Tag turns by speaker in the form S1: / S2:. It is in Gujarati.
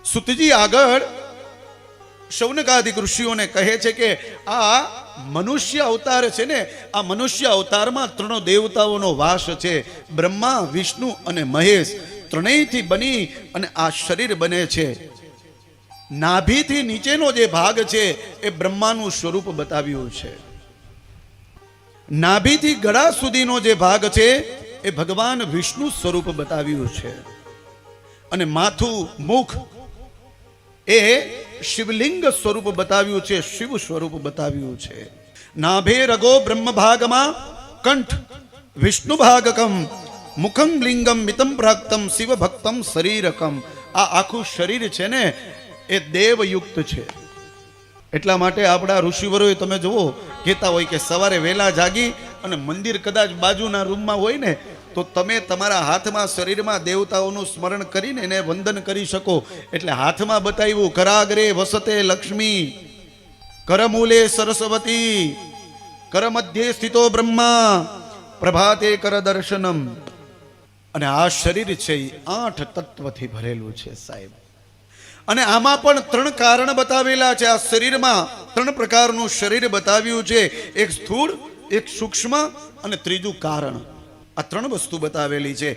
S1: સુતજી આગળ શૌનકાદિક ઋષિઓને કહે છે કે આ મનુષ્ય અવતાર છે ને, આ મનુષ્ય અવતારમાં ત્રણ દેવતાઓનો વાસ છે, બ્રહ્મા, વિષ્ણુ અને મહેશ. ત્રણેયથી બની અને આ શરીર બને છે. નાભીથી નીચેનો જે ભાગ છે એ બ્રહ્માનું સ્વરૂપ બતાવ્યું છે. નાભીથી ગળા સુધીનો જે ભાગ છે એ ભગવાન વિષ્ણુ સ્વરૂપ બતાવ્યું છે. અને માથું, મુખ એ શિવલિંગ સ્વરૂપ બતાવ્યું છે, શિવ સ્વરૂપ બતાવ્યું છે. નાભે રગો બ્રહ્મ ભાગમાં કંઠ વિષ્ણુ ભાગકમ મુખમ લિંગમ મિતમ પ્રાક્તમ શિવ ભક્તમ શરીરકમ. આ આખું શરીર છે ને એ દેવયુક્ત છે. એટલા માટે આપણા ઋષિવરોએ તમે જુઓ કહેતા હોય કે સવારે વહેલા જાગી અને મંદિર કદાચ બાજુના રૂમમાં હોય ને તો તમે તમારા હાથમાં, શરીરમાં દેવતાઓનું સ્મરણ કરીને એને વંદન કરી શકો. એટલે હાથમાં બતાવ્યું કરાગ્રે વસતે લક્ષ્મી, કરમૂલે સરસ્વતી, કર મધ્યે સ્થિતો બ્રહ્મા, પ્રભાતે કર દર્શનમ. અને આ શરીર છે એ 8 તત્વથી ભરેલું છે સાહેબ. અને આમાં પણ 3 કારણ બતાવેલા છે. આ શરીરમાં 3 પ્રકારનું શરીર બતાવ્યું છે. એક સ્થૂળ, એક સૂક્ષ્મ અને ત્રીજું કારણ. આ 3 વસ્તુ બતાવેલી છે.